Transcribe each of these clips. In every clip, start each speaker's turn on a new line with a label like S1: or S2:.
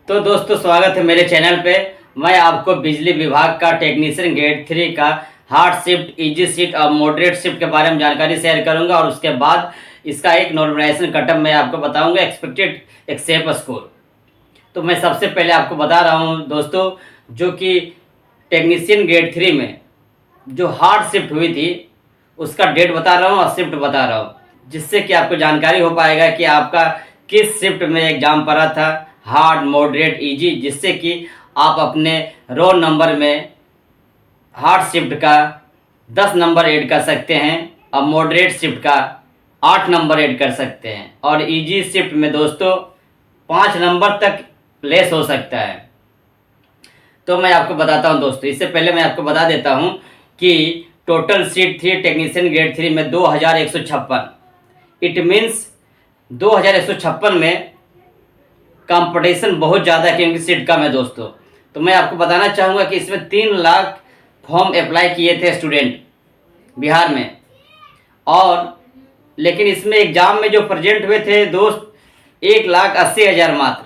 S1: तो दोस्तों स्वागत है मेरे चैनल पे। मैं आपको बिजली विभाग का टेक्नीशियन ग्रेड 3 का हार्ड शिफ्ट, इजी शिफ्ट और मॉडरेट शिफ्ट के बारे में जानकारी शेयर करूंगा और उसके बाद इसका एक नॉर्मलाइजेशन कटअप मैं आपको बताऊंगा, एक्सपेक्टेड एक्सेप स्कोर। तो मैं सबसे पहले आपको बता रहा हूं दोस्तों, जो कि टेक्नीशियन ग्रेड 3 में जो हार्ड शिफ्ट हुई थी उसका डेट बता रहा हूँ और शिफ्ट बता रहा हूँ, जिससे कि आपको जानकारी हो पाएगा कि आपका किस शिफ्ट में एग्जाम पड़ा था, हार्ड, मॉडरेट, इजी, जिससे कि आप अपने रोल नंबर में हार्ड शिफ्ट का 10 नंबर ऐड कर सकते हैं और मॉडरेट शिफ्ट का 8 नंबर ऐड कर सकते हैं और इजी शिफ्ट में दोस्तों 5 नंबर तक लेस हो सकता है। तो मैं आपको बताता हूं दोस्तों, इससे पहले मैं आपको बता देता हूं कि टोटल सीट थी टेक्नीशियन ग्रेड 3 में 2156। इट मीन्स 2156 में कंपटीशन बहुत ज़्यादा है क्योंकि सीट कम है दोस्तों। तो मैं आपको बताना चाहूँगा कि इसमें 3 लाख फॉर्म अप्लाई किए थे स्टूडेंट बिहार में, और लेकिन इसमें एग्ज़ाम में जो प्रेजेंट हुए थे दोस्त 1,80,000 मात्र।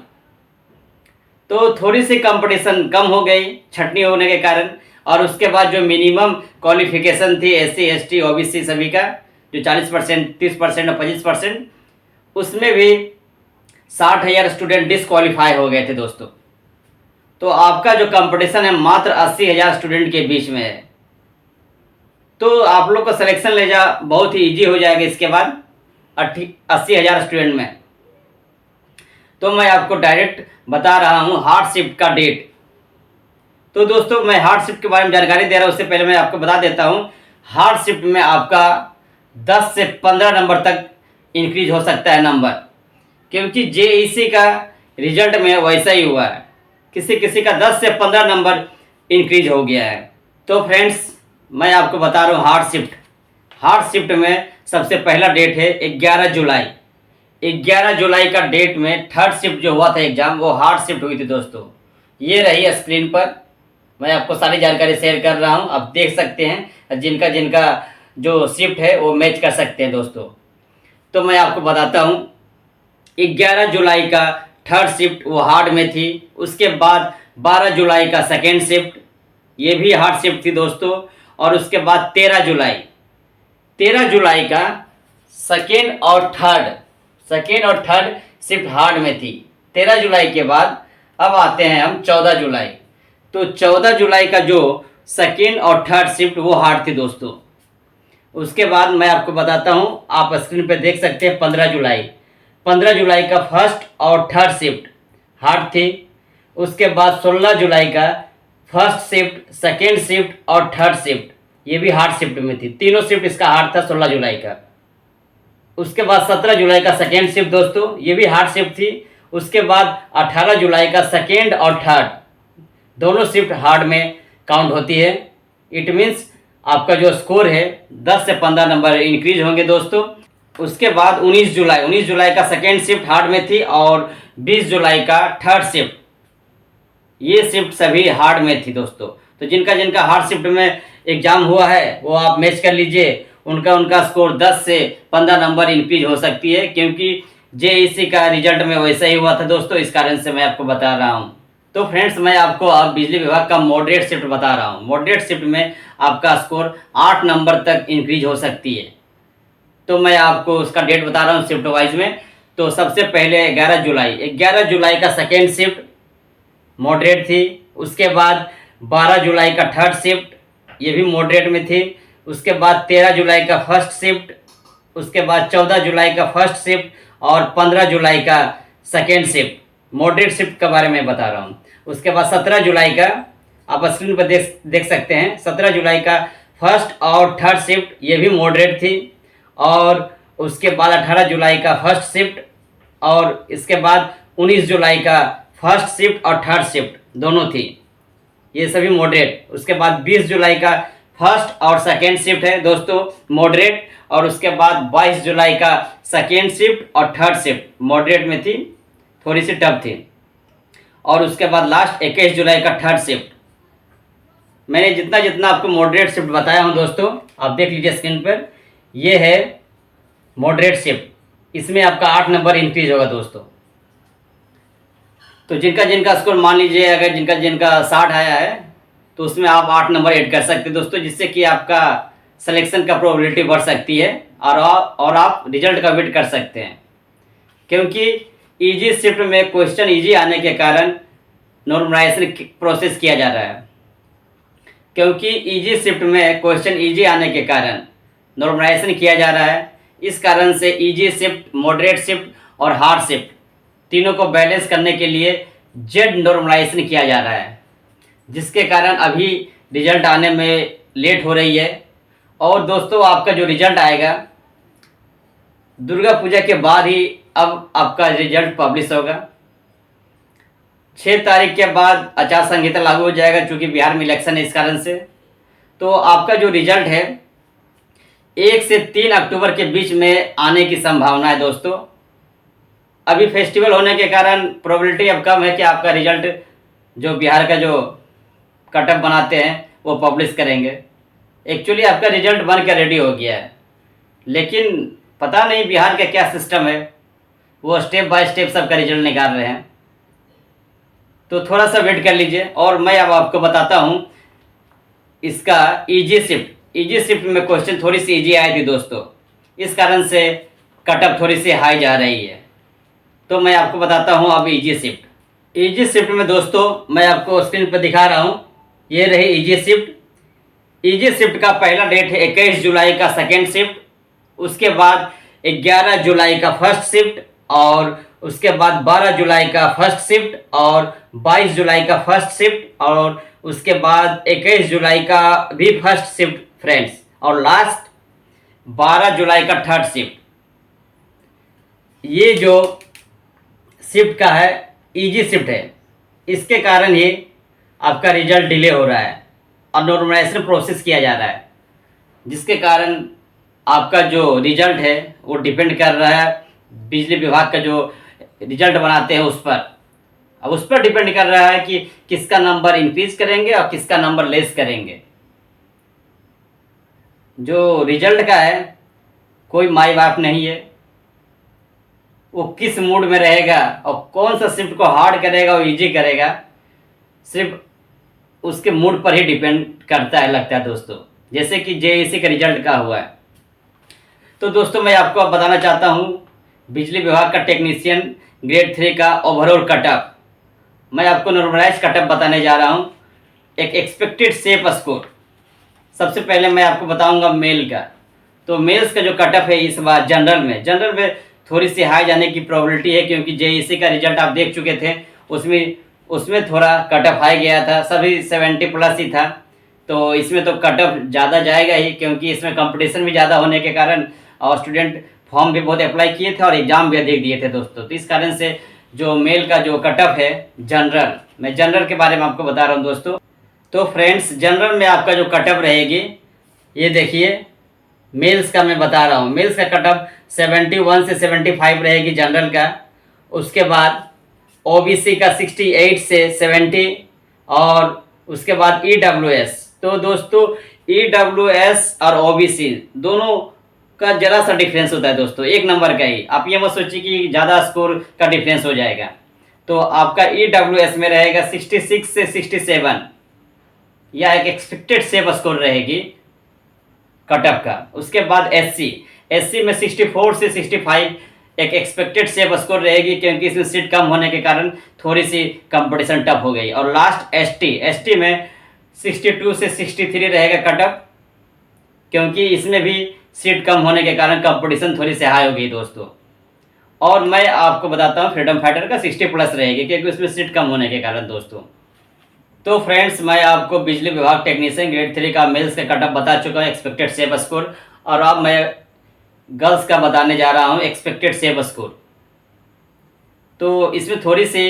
S1: तो थोड़ी सी कंपटीशन कम हो गई छटनी होने के कारण। और उसके बाद जो मिनिमम क्वालिफिकेशन थी SC ST OBC सभी का, जो 40%, 30% और 25%, उसमें भी 60,000 स्टूडेंट डिसक्वालीफाई हो गए थे दोस्तों। तो आपका जो कंपटीशन है मात्र 80,000 स्टूडेंट के बीच में है। तो आप लोग का सिलेक्शन ले जा बहुत ही इजी हो जाएगा इसके बाद 80,000 स्टूडेंट में। तो मैं आपको डायरेक्ट बता रहा हूँ हार्ड शिफ्ट का डेट। तो दोस्तों मैं हार्ड शिफ्ट के बारे में जानकारी दे रहा हूँ, उससे पहले मैं आपको बता देता हूँ हार्ड शिफ्ट में आपका 10 से 15 नंबर तक इंक्रीज हो सकता है नंबर, क्योंकि JEC का रिजल्ट में वैसा ही हुआ है, किसी किसी का 10 से 15 नंबर इंक्रीज हो गया है। तो फ्रेंड्स मैं आपको बता रहा हूँ हार्ड शिफ्ट में सबसे पहला डेट है 11 जुलाई। 11 जुलाई का डेट में थर्ड शिफ्ट जो हुआ था एग्जाम, वो हार्ड शिफ्ट हुई थी दोस्तों। ये रही स्क्रीन पर, मैं आपको सारी जानकारी शेयर कर रहा हूँ, आप देख सकते हैं जिनका जिनका जो शिफ्ट है वो मैच कर सकते हैं दोस्तों। तो मैं आपको बताता हूँ 11 जुलाई का थर्ड शिफ्ट वो हार्ड में थी। उसके बाद 12 जुलाई का सेकेंड शिफ्ट, ये भी हार्ड शिफ्ट थी दोस्तों। और उसके बाद 13 जुलाई का सेकेंड और थर्ड शिफ्ट हार्ड में थी 13 जुलाई के बाद। अब आते हैं हम 14 जुलाई। तो 14 जुलाई का जो सेकेंड और थर्ड शिफ्ट वो हार्ड थी दोस्तों। उसके बाद मैं आपको बताता हूँ, आप स्क्रीन पे देख सकते हैं 15 जुलाई का फर्स्ट और थर्ड शिफ्ट हार्ड थी। उसके बाद 16 जुलाई का फर्स्ट शिफ्ट, सेकेंड शिफ्ट और थर्ड शिफ्ट, ये भी हार्ड शिफ्ट में थी। तीनों शिफ्ट इसका हार्ड था 16 जुलाई का। उसके बाद 17 जुलाई का सेकेंड शिफ्ट दोस्तों, ये भी हार्ड शिफ्ट थी। उसके बाद 18 जुलाई का सेकेंड और थर्ड, दोनों शिफ्ट हार्ड में काउंट होती है। इट मीन्स आपका जो स्कोर है 10 से 15 नंबर इंक्रीज होंगे दोस्तों। उसके बाद 19 जुलाई का सेकेंड शिफ्ट हार्ड में थी और 20 जुलाई का थर्ड शिफ्ट, ये शिफ्ट सभी हार्ड में थी दोस्तों। तो जिनका जिनका हार्ड शिफ्ट में एग्जाम हुआ है वो आप मैच कर लीजिए, उनका स्कोर 10 से 15 नंबर इंक्रीज हो सकती है, क्योंकि JEC का रिजल्ट में वैसा ही हुआ था दोस्तों। इस कारण से मैं आपको बता रहा हूँ। तो फ्रेंड्स मैं आपको अब बिजली विभाग का मॉडरेट शिफ्ट बता रहा हूँ। मॉडरेट शिफ्ट में आपका स्कोर 8 नंबर तक इंक्रीज हो सकती है। तो मैं आपको उसका डेट बता रहा हूँ शिफ्ट वाइज में। तो सबसे पहले 11 जुलाई का सेकेंड शिफ्ट मॉडरेट थी। उसके बाद 12 जुलाई का थर्ड शिफ्ट, ये भी मॉडरेट में थी। उसके बाद 13 जुलाई का फर्स्ट शिफ्ट, उसके बाद 14 जुलाई का फर्स्ट शिफ्ट और 15 जुलाई का सेकेंड शिफ्ट, मॉडरेट शिफ्ट के बारे में बता रहा हूँ। उसके बाद 17 जुलाई का आप स्क्रीन पर देख सकते हैं, 17 जुलाई का फर्स्ट और थर्ड शिफ्ट, ये भी मॉडरेट थी। और उसके बाद 18 जुलाई का फर्स्ट शिफ्ट और इसके बाद 19 जुलाई का फर्स्ट शिफ्ट और थर्ड शिफ्ट दोनों थी, ये सभी मॉडरेट। उसके बाद 20 जुलाई का फर्स्ट और सेकेंड शिफ्ट है दोस्तों मॉडरेट। और उसके बाद 22 जुलाई का सेकेंड शिफ्ट और थर्ड शिफ्ट मॉडरेट में थी, थोड़ी सी टफ थी। और उसके बाद लास्ट 21 जुलाई का थर्ड शिफ्ट। मैंने जितना जितना आपको मॉडरेट शिफ्ट बताया हूँ दोस्तों, आप देख लीजिए स्क्रीन पर, ये है मॉडरेट शिफ्ट। इसमें आपका 8 नंबर इंक्रीज होगा दोस्तों। तो जिनका जिनका स्कोर मान लीजिए अगर जिनका जिनका 60 आया है तो उसमें आप 8 नंबर ऐड कर सकते हैं दोस्तों, जिससे कि आपका सिलेक्शन का प्रोबेबिलिटी बढ़ सकती है और आप रिजल्ट का वेट कर सकते हैं। क्योंकि इजी शिफ्ट में क्वेश्चन इजी आने के कारण नॉर्मलाइजेशन प्रोसेस किया जा रहा है। क्योंकि इजी शिफ्ट में क्वेश्चन इजी आने के कारण नॉर्मलाइजेशन किया जा रहा है, इस कारण से इजी शिफ्ट, मॉडरेट शिफ्ट और हार्ड शिफ्ट तीनों को बैलेंस करने के लिए जेड नॉर्मलाइजेशन किया जा रहा है, जिसके कारण अभी रिजल्ट आने में लेट हो रही है। और दोस्तों आपका जो रिजल्ट आएगा दुर्गा पूजा के बाद ही अब आपका रिजल्ट पब्लिश होगा। 6 तारीख के बाद आचार संहिता लागू हो जाएगा, चूँकि बिहार में इलेक्शन है इस कारण से। तो आपका जो रिजल्ट है 1 से 3 अक्टूबर के बीच में आने की संभावना है दोस्तों। अभी फेस्टिवल होने के कारण प्रोबेबिलिटी अब कम है कि आपका रिजल्ट जो बिहार का जो कट ऑफ बनाते हैं वो पब्लिश करेंगे। एक्चुअली आपका रिजल्ट बन के रेडी हो गया है, लेकिन पता नहीं बिहार का क्या सिस्टम है, वो स्टेप बाय स्टेप सबका रिजल्ट निकाल रहे हैं। तो थोड़ा सा वेट कर लीजिए। और मैं अब आपको बताता हूँ इसका इजी शिफ्ट में क्वेश्चन थोड़ी सी इजी आई थी दोस्तों, इस कारण से कट ऑफ थोड़ी सी हाई जा रही है। तो मैं आपको बताता हूँ अब इजी शिफ्ट में दोस्तों मैं आपको स्क्रीन पर दिखा रहा हूँ, ये रही इजी शिफ्ट का पहला डेट है 21 जुलाई का सेकेंड शिफ्ट, उसके बाद 11 जुलाई का फर्स्ट शिफ्ट, और उसके बाद 12 जुलाई का फर्स्ट शिफ्ट, और 22 जुलाई का फर्स्ट शिफ्ट, और उसके बाद 21 जुलाई का भी फर्स्ट शिफ्ट फ्रेंड्स, और लास्ट 12 जुलाई का थर्ड शिफ्ट। ये जो शिफ्ट का है इजी शिफ्ट है, इसके कारण ही आपका रिजल्ट डिले हो रहा है और नॉर्मलाइजेशन प्रोसेस किया जा रहा है, जिसके कारण आपका जो रिजल्ट है वो डिपेंड कर रहा है बिजली विभाग का जो रिजल्ट बनाते हैं उस पर। अब उस पर डिपेंड कर रहा है कि किसका नंबर इंक्रीज करेंगे और किसका नंबर लेस करेंगे। जो रिजल्ट का है कोई माई बाप नहीं है, वो किस मूड में रहेगा और कौन सा शिफ्ट को हार्ड करेगा और इजी करेगा, सिर्फ उसके मूड पर ही डिपेंड करता है लगता है दोस्तों। जैसे कि जेईसी का रिजल्ट का हुआ है। तो दोस्तों मैं आपको अब बताना चाहता हूँ बिजली विभाग का टेक्नीशियन ग्रेड 3 का ओवरऑल कटअप। मैं आपको नॉर्मलाइज कटअप बताने जा रहा हूँ, एक एक्सपेक्टेड सेफ स्कोर। सबसे पहले मैं आपको बताऊंगा मेल का। तो मेल्स का जो कटअप है इस बार जनरल में थोड़ी सी हाई जाने की प्रोबेबिलिटी है, क्योंकि जेईसी का रिजल्ट आप देख चुके थे, उसमें थोड़ा कटअप हाई गया था, सभी 70 प्लस ही था। तो इसमें तो कटअप ज़्यादा जाएगा ही, क्योंकि इसमें कंपटीशन भी ज़्यादा होने के कारण और स्टूडेंट फॉर्म भी बहुत अप्लाई किए थे और एग्ज़ाम भी अधिक दिए थे दोस्तों। तो इस कारण से जो मेल का जो कटअप है जनरल, मैं जनरल के बारे में आपको बता रहा हूँ दोस्तों। तो फ्रेंड्स जनरल में आपका जो कटअप रहेगी, ये देखिए मेल्स का मैं बता रहा हूँ। मेल्स का कटअप 71 से 75 रहेगी जनरल का। उसके बाद ओबीसी का 68 से 70, और उसके बाद ईडब्ल्यूएस। तो दोस्तों ईडब्ल्यूएस और ओबीसी दोनों का ज़रा सा डिफरेंस होता है दोस्तों, 1 नंबर का ही। आप ये मत सोचिए कि ज़्यादा स्कोर का डिफरेंस हो जाएगा। तो आपका ईडब्ल्यूएस में रहेगा 66 से 67, या एक एक्सपेक्टेड सेफ स्कोर रहेगी कटअप का। उसके बाद एससी में 64 से 65 एक एक्सपेक्टेड सेफ स्कोर रहेगी, क्योंकि इसमें सीट कम होने के कारण थोड़ी सी कंपटीशन टफ हो गई। और लास्ट एसटी में 62 से 63 रहेगा कटअप, क्योंकि इसमें भी सीट कम होने के कारण कंपटीशन थोड़ी सी हाई हो गई दोस्तों। और मैं आपको बताता हूँ फ्रीडम फाइटर का 60 प्लस रहेगी, क्योंकि उसमें सीट कम होने के कारण दोस्तों। तो फ्रेंड्स मैं आपको बिजली विभाग टेक्नीशियन ग्रेड 3 का मेल्स का कटअप बता चुका हूँ, एक्सपेक्टेड सेफ स्कोर। और अब मैं गर्ल्स का बताने जा रहा हूँ एक्सपेक्टेड सेफ स्कोर। तो इसमें थोड़ी सी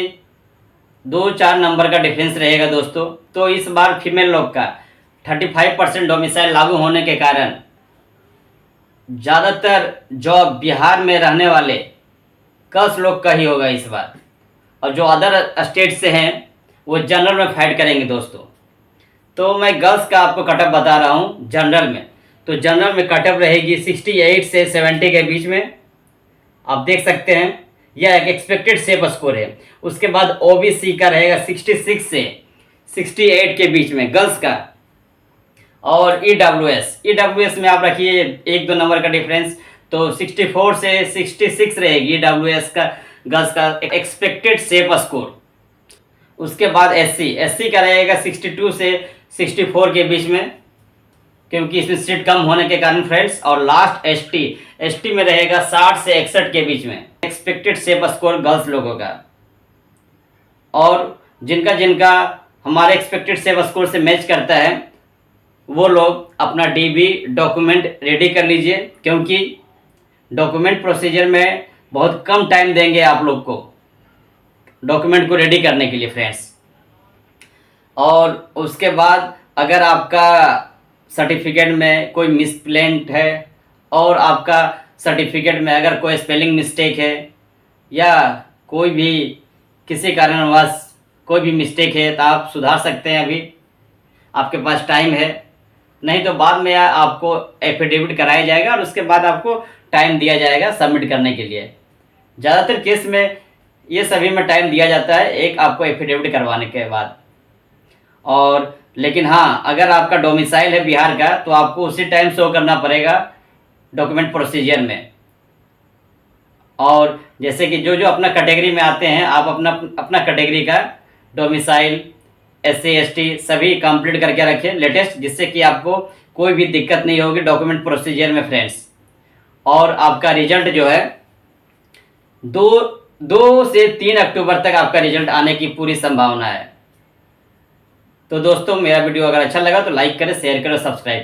S1: 2-4 नंबर का डिफरेंस रहेगा दोस्तों। तो इस बार फीमेल लोग का 35% डोमिसाइल लागू होने के कारण ज़्यादातर जॉब बिहार में रहने वाले गर्ल्स लोग का ही होगा इस बार, और जो अदर स्टेट से हैं वो जनरल में फाइट करेंगे दोस्तों। तो मैं गर्ल्स का आपको कटअप बता रहा हूँ जनरल में। तो जनरल में कटअप रहेगी 68 से 70 के बीच में, आप देख सकते हैं। यह एक एक्सपेक्टेड सेफ स्कोर है। उसके बाद ओबीसी का रहेगा 66 से 68 के बीच में गर्ल्स का। और ईडब्ल्यूएस में आप रखिए 1-2 नंबर का डिफरेंस, तो 64 से 66 रहेगी ईडब्ल्यूएस का गर्ल्स का एक्सपेक्टेड सेफ स्कोर। उसके बाद एससी का रहेगा 62 से 64 के बीच में, क्योंकि इसमें सीट कम होने के कारण फ्रेंड्स। और लास्ट एसटी में रहेगा 60 से 61 के बीच में एक्सपेक्टेड सेफ स्कोर गर्ल्स लोगों का। और जिनका जिनका हमारे एक्सपेक्टेड सेफ स्कोर से मैच करता है वो लोग अपना डीबी डॉक्यूमेंट रेडी कर लीजिए, क्योंकि डॉक्यूमेंट प्रोसीजर में बहुत कम टाइम देंगे आप लोग को डॉक्यूमेंट को रेडी करने के लिए फ्रेंड्स। और उसके बाद अगर आपका सर्टिफिकेट में कोई मिसप्लेंट है और आपका सर्टिफिकेट में अगर कोई स्पेलिंग मिस्टेक है या कोई भी किसी कारणवश कोई भी मिस्टेक है तो आप सुधार सकते हैं, अभी आपके पास टाइम है। नहीं तो बाद में आपको एफिडेविट कराया जाएगा और उसके बाद आपको टाइम दिया जाएगा सबमिट करने के लिए। ज़्यादातर केस में ये सभी में टाइम दिया जाता है एक आपको एफिडेविट करवाने के बाद। और लेकिन हाँ, अगर आपका डोमिसाइल है बिहार का तो आपको उसी टाइम शो करना पड़ेगा डॉक्यूमेंट प्रोसीजर में। और जैसे कि जो जो अपना कैटेगरी में आते हैं आप अपना कैटेगरी का डोमिसाइल SC ST सभी कंप्लीट करके रखें लेटेस्ट, जिससे कि आपको कोई भी दिक्कत नहीं होगी डॉक्यूमेंट प्रोसीजर में फ्रेंड्स। और आपका रिजल्ट जो है 2 से 3 अक्टूबर तक आपका रिजल्ट आने की पूरी संभावना है। तो दोस्तों मेरा वीडियो अगर अच्छा लगा तो लाइक करें, शेयर करें, सब्सक्राइब